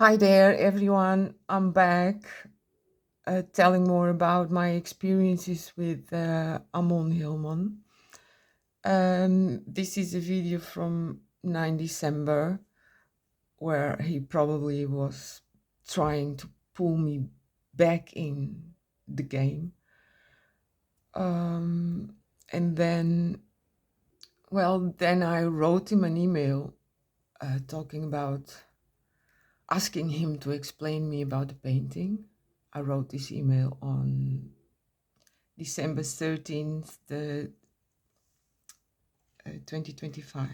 Hi there, everyone. I'm back telling more about my experiences with Ammon Hillman. This is a video from 9 December where he probably was trying to pull me back in the game. And then I wrote him an email talking about asking him to explain me about the painting. I wrote this email on December 13th, 2025,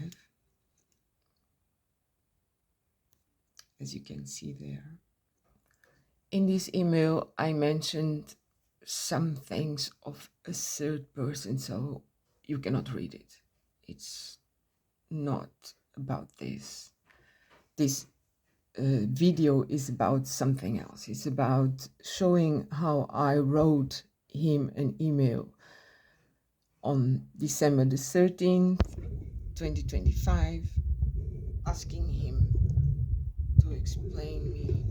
as you can see there. In this email, I mentioned some things of a third person, so you cannot read it. It's not about this. This video is about something else. It's about showing how I wrote him an email on December the 13th, 2025, asking him to explain me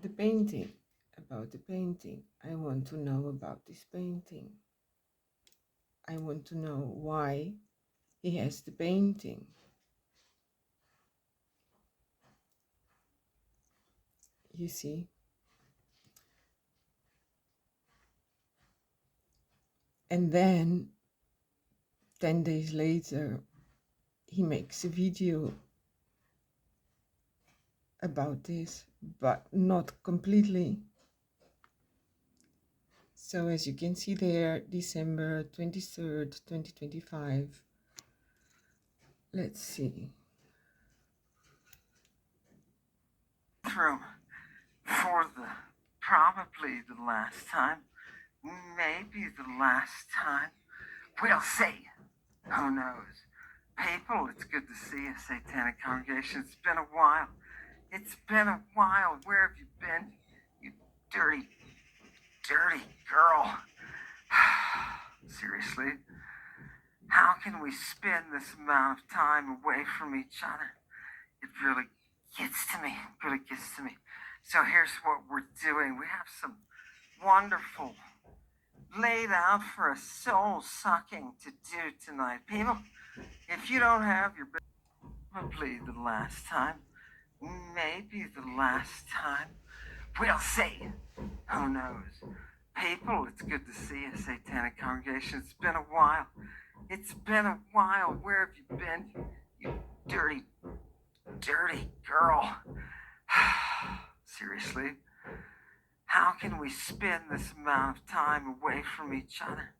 the painting, about the painting. I want to know about this painting. I want to know why he has the painting. You see? And then 10 days later, he makes a video about this, but not completely. So as you can see there, December 23rd, 2025. Let's see. Room for probably the last time, maybe the last time. We'll see. Who knows? People, it's good to see you, Satanic Congregation. It's been a while. It's been a while. Where have you been? You dirty, dirty girl. Seriously? How can we spend this amount of time away from each other? It really gets to me. It really gets to me. So here's what we're doing. We have some wonderful laid out for a soul sucking to do tonight. People, if you don't have your probably the last time, maybe the last time, we'll see. Who knows? People, it's good to see you, Satanic Congregation. It's been a while. It's been a while. Where have you been? You dirty, dirty girl. Seriously? How can we spend this amount of time away from each other?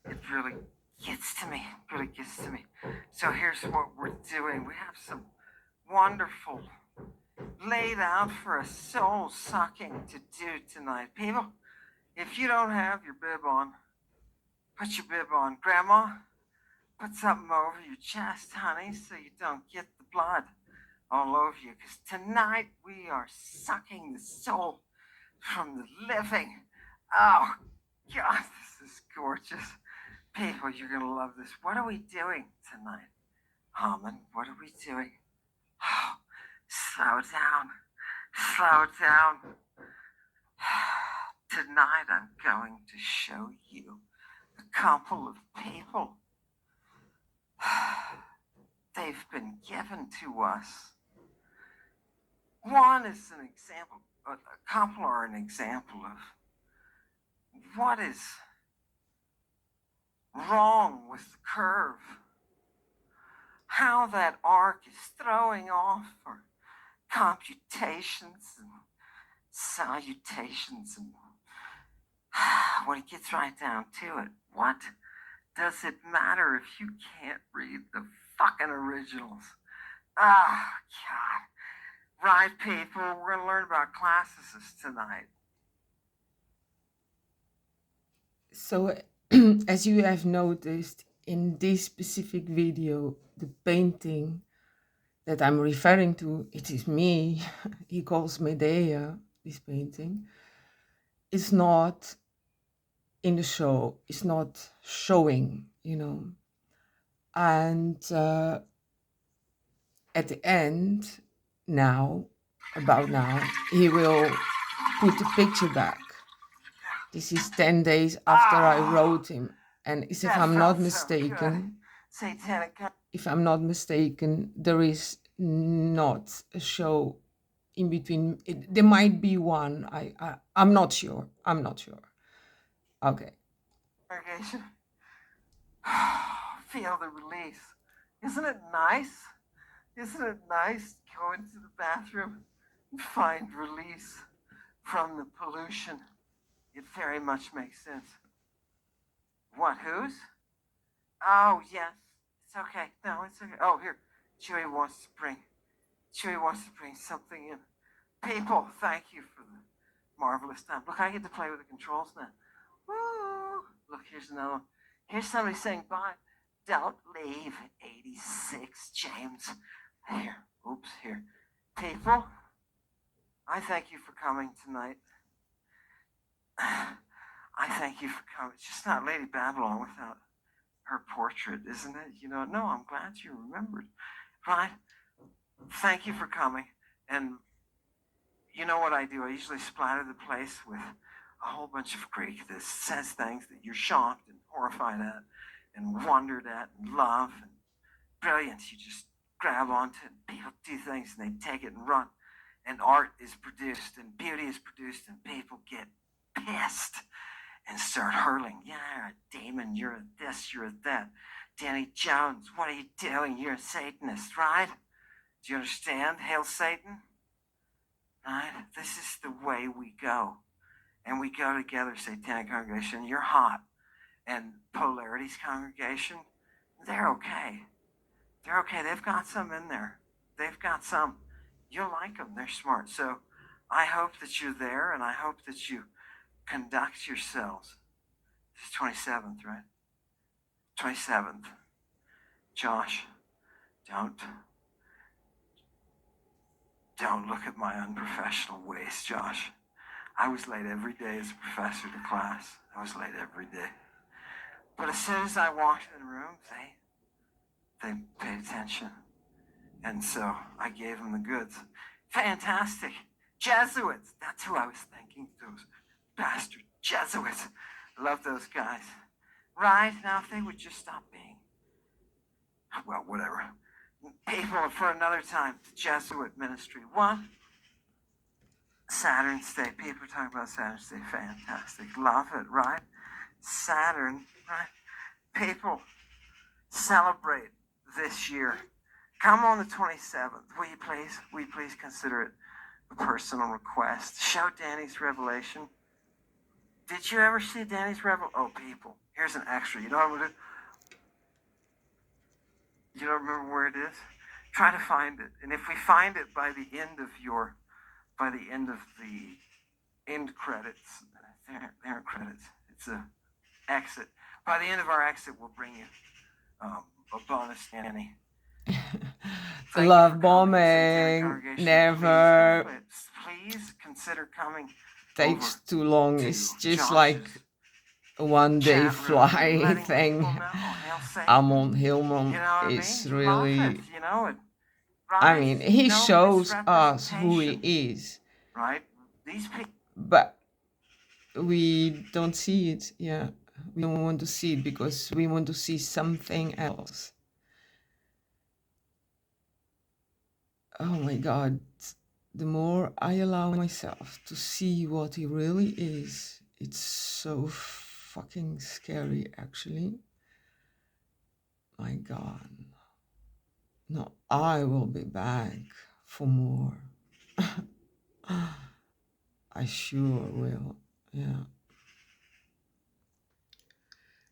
It really gets to me. It really gets to me. So here's what we're doing. We have some wonderful laid out for a soul sucking to do tonight. People, if you don't have your bib on, put your bib on. Grandma, put something over your chest, honey, so you don't get the blood all over you. Because tonight we are sucking the soul from the living. Oh, God, this is gorgeous. People, you're going to love this. What are we doing tonight? Ammon, what are we doing? Oh, slow down. Slow down. Tonight I'm going to show you a couple of people. They've been given to us. One is an example, a couple are an example of what is wrong with the curve. How that arc is throwing off for computations and salutations, and when it gets right down to it, what does it matter if you can't read the fucking originals? Ah, God. Right, people, we're going to learn about classicists tonight. So as you have noticed in this specific video, the painting that I'm referring to, it is me. He calls Medea, this painting. It's not in the show. It's not showing, And at the end, now, about now, he will put the picture back. This is 10 days after I Oh, wrote him. And is if that I'm not felt so good. mistaken, Satanic. if I'm not mistaken, there is not a show in between. There might be one. I'm not sure. I'm not sure. Okay. Congregation. Feel the release. Isn't it nice? Isn't it nice to go into the bathroom and find release from the pollution? It very much makes sense. What, whose? Oh, yes. It's okay. No, it's okay. Oh, here. Chewy wants to bring something in. People, thank you for the marvelous time. Look, I get to play with the controls now. Woo! Look, here's another one. Here's somebody saying bye. Don't leave, 86, James. Here, oops, here. People, I thank you for coming tonight. I thank you for coming. It's just not Lady Babylon without her portrait, isn't it? You know, no, I'm glad you remembered. Right? Thank you for coming. And you know what I do? I usually splatter the place with a whole bunch of Greek that says things that you're shocked and horrified at and wondered at and love and brilliance. You just grab onto it and people do things and they take it and run. And art is produced and beauty is produced and people get pissed and start hurling. Yeah, you're a demon. You're a this. You're a that. Danny Jones, what are you doing? You're a Satanist, right? Do you understand? Hail Satan. Right? This is the way we go. And we go together, Satanic Congregation. You're hot. And Polarity's congregation, they're okay. They're okay. They've got some in there. They've got some. You'll like them. They're smart. So I hope that you're there and I hope that you conduct yourselves. This is 27th, right? 27th. Josh, don't look at my unprofessional ways, Josh. I was late every day as a professor to class. I was late every day. But as soon as I walked in the room, they paid attention. And so I gave them the goods. Fantastic. Jesuits. That's who I was thinking. Those bastard Jesuits. Love those guys. Right? Now, if they would just stop being, well, whatever. People for another time. The Jesuit ministry. What? Saturn's Day. People are talking about Saturn's Day. Fantastic. Love it, right? Saturn, right? People celebrate this year. Come on the 27th. Will you please consider it a personal request? Show Danny's Revelation. Did you ever see Danny's Revelation? Oh, people. Here's an extra. You know what I'm going to do? You don't remember where it is? Try to find it. And if we find it by the end of the end credits, there are credits. It's a exit. By the end of our exit, we'll bring you a bonus Danny. Love bombing never Please consider coming. takes too long. It's just like a one day fly thing. Ammon Hillman is really, I mean, he shows us who he is, right? These people. but we don't see it. Yeah, we don't want to see it because we want to see something else. Oh my God, the more I allow myself to see what he really is, it's so fucking scary, actually. My God. No, I will be back for more. I sure will. Yeah.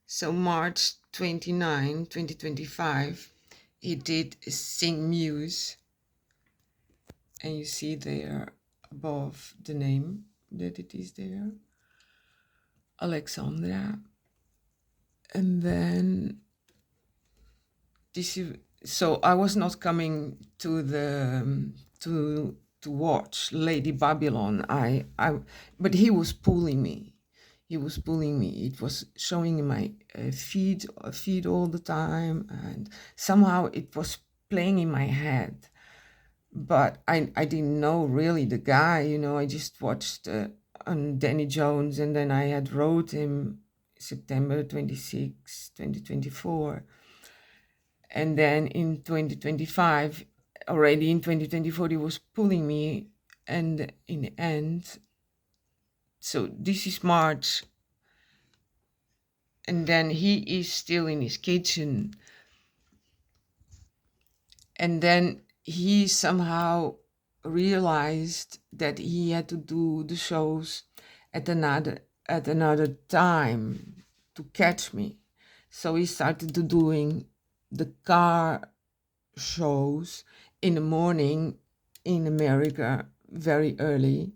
So March 29, 2025, he did Sing Muse. And you see there above the name that it is there. Alexandra. And then this is, so I was not coming to the to watch Lady Babylon. But he was pulling me. He was pulling me. It was showing in my feed all the time, and somehow it was playing in my head. but I didn't know really the guy, I just watched on Danny Jones, and then I had wrote him September 26, 2024. And then in 2025, already in 2024, he was pulling me. And in the end, so this is March, and then he is still in his kitchen. And then he somehow realized that he had to do the shows at another time to catch me. So he started to doing the car shows in the morning in America very early,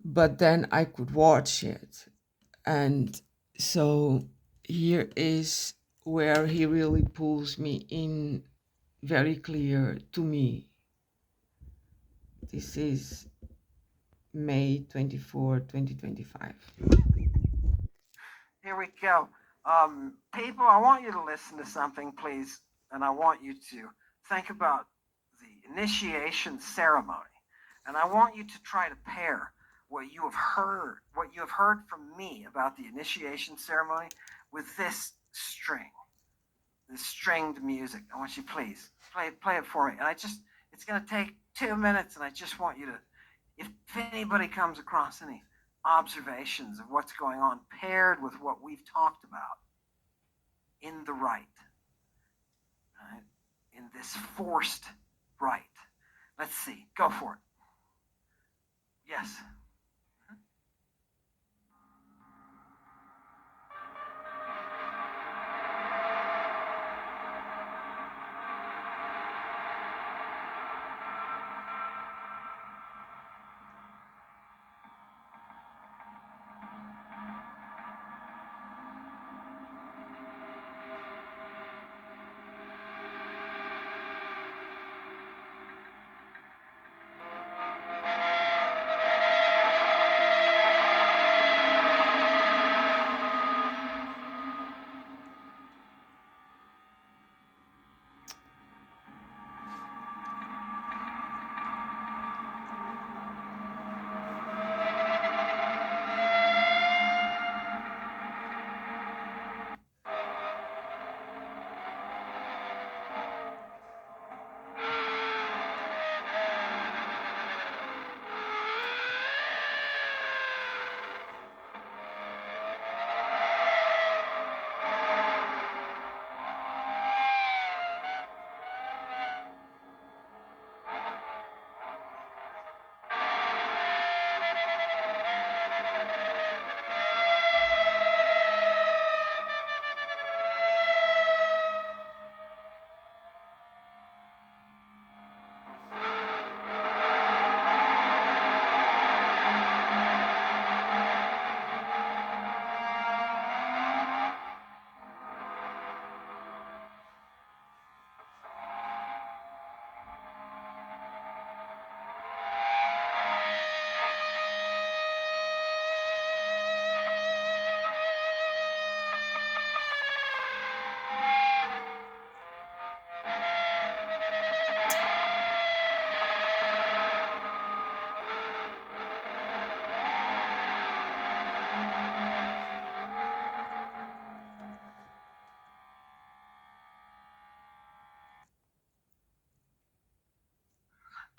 but then I could watch it. And so here is where he really pulls me in very clear to me. This is May 24, 2025. Here we go. People, I want you to listen to something, please, and I want you to think about the initiation ceremony, and I want you to try to pair what you have heard from me about the initiation ceremony with this stringed music. I want you, please, play it for me. And it's going to take 2 minutes, and I just want you to, if anybody comes across any observations of what's going on paired with what we've talked about in the right, in this forced right. Let's see. Go for it. Yes.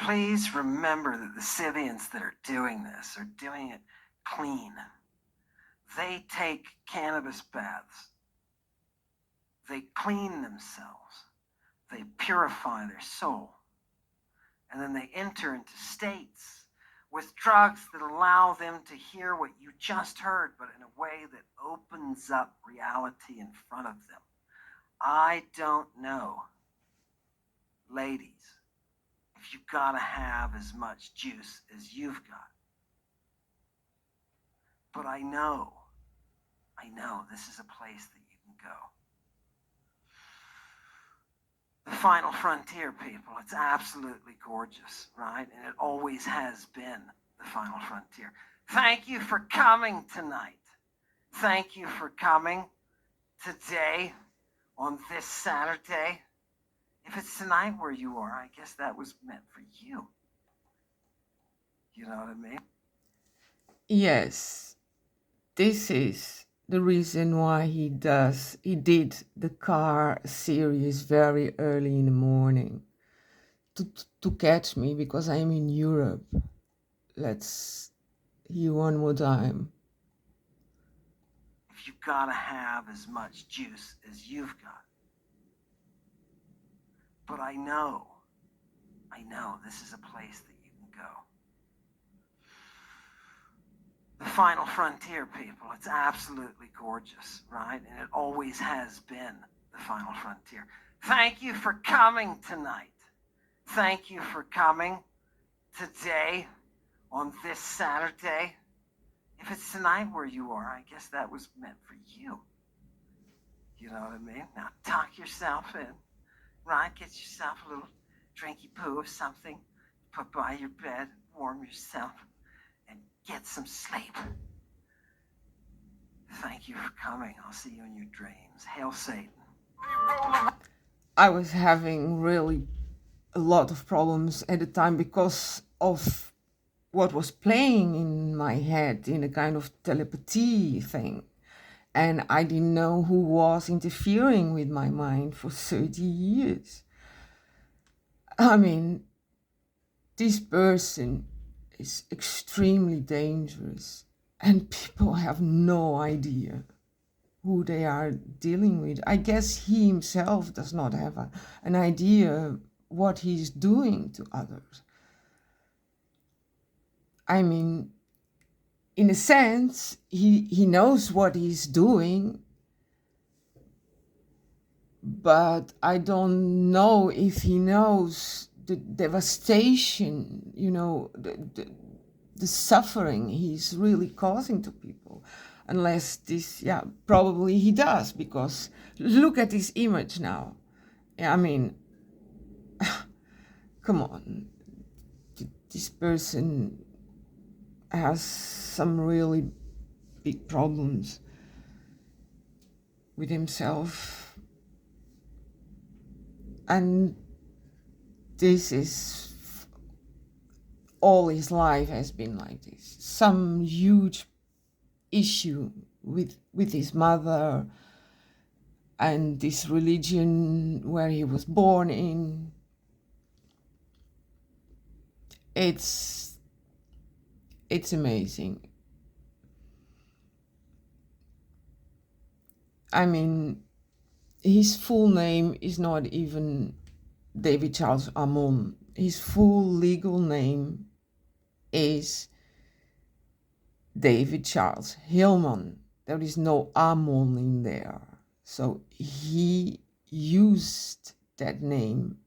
Please remember that the Scythians that are doing this are doing it clean. They take cannabis baths. They clean themselves. They purify their soul. And then they enter into states with drugs that allow them to hear what you just heard, but in a way that opens up reality in front of them. I don't know, ladies, if you gotta have as much juice as you've got. But I know this is a place that you can go. The final frontier, people, it's absolutely gorgeous, right? And it always has been the final frontier. Thank you for coming tonight. Thank you for coming today on this Saturday If it's tonight where you are, I guess that was meant for you. You know what I mean? Yes, this is the reason why he did the car series very early in the morning to catch me, because I'm in Europe. Let's hear one more time. If you gotta have as much juice as you've got. But I know this is a place that you can go. The final frontier, people. It's absolutely gorgeous, right? And it always has been the final frontier. Thank you for coming tonight. Thank you for coming today on this Saturday. If it's tonight where you are, I guess that was meant for you. You know what I mean? Now tuck yourself in, right? Get yourself a little drinky poo of something, put by your bed, warm yourself, and get some sleep. Thank you for coming. I'll see you in your dreams. Hail Satan. I was having really a lot of problems at the time because of what was playing in my head in a kind of telepathy thing. And I didn't know who was interfering with my mind for 30 years. I mean, this person is extremely dangerous, and people have no idea who they are dealing with. I guess he himself does not have an idea what he's doing to others. I mean, in a sense, he knows what he's doing, but I don't know if he knows the devastation, the suffering he's really causing to people. Unless this, yeah, probably he does, because look at this image now. I mean, come on. This person has some really big problems with himself. And this is all his life has been like this. Some huge issue with his mother and this religion where he was born in. It's amazing. I mean, his full name is not even David Charles Ammon. His full legal name is David Charles Hillman. There is no Ammon in there. So he used that name.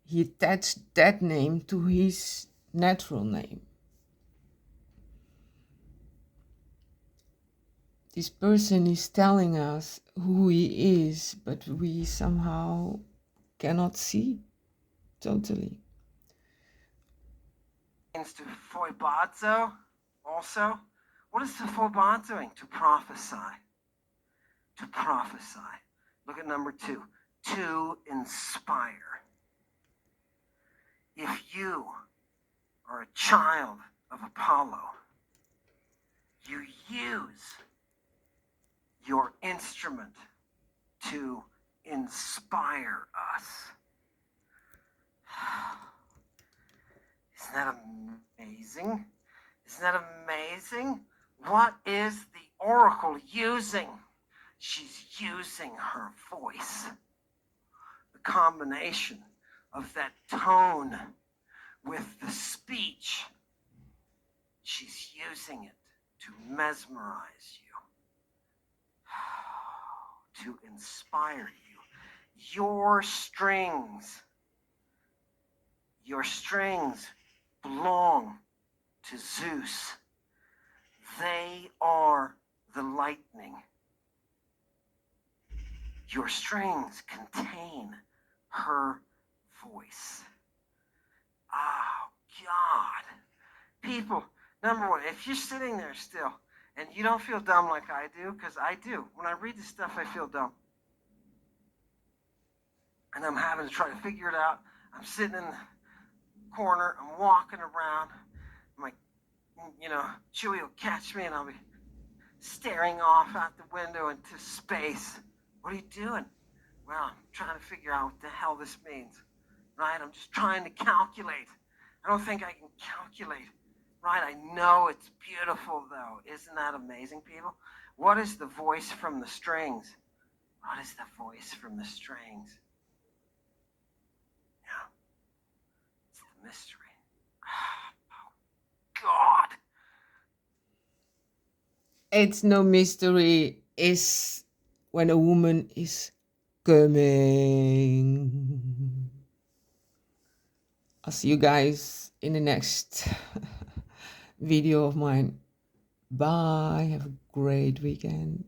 He attached that name to his natural name. This person is telling us who he is, but we somehow cannot see totally. To foibazo also. What is to foibazoing? To prophesy. To prophesy. Look at number 2. To inspire. If you are a child of Apollo, you use your instrument to inspire us. Isn't that amazing? Isn't that amazing? What is the oracle using? She's using her voice. The combination of that tone with the speech. She's using it to mesmerize you, to inspire you. Your strings belong to Zeus. They are the lightning. Your strings contain her voice. Oh, God. People, number one, if you're sitting there still and you don't feel dumb like I do, because I do. When I read this stuff, I feel dumb. and I'm having to try to figure it out. I'm sitting in the corner, I'm walking around. I'm like, Chewie will catch me and I'll be staring off out the window into space. What are you doing? Well, I'm trying to figure out what the hell this means, right? I'm just trying to calculate. I don't think I can calculate, right? I know it's beautiful, though. Isn't that amazing, people? What is the voice from the strings? What is the voice from the strings? Yeah, it's the mystery. Oh, God. It's no mystery. It's when a woman is coming. I'll see you guys in the next video of mine. Bye. Have a great weekend.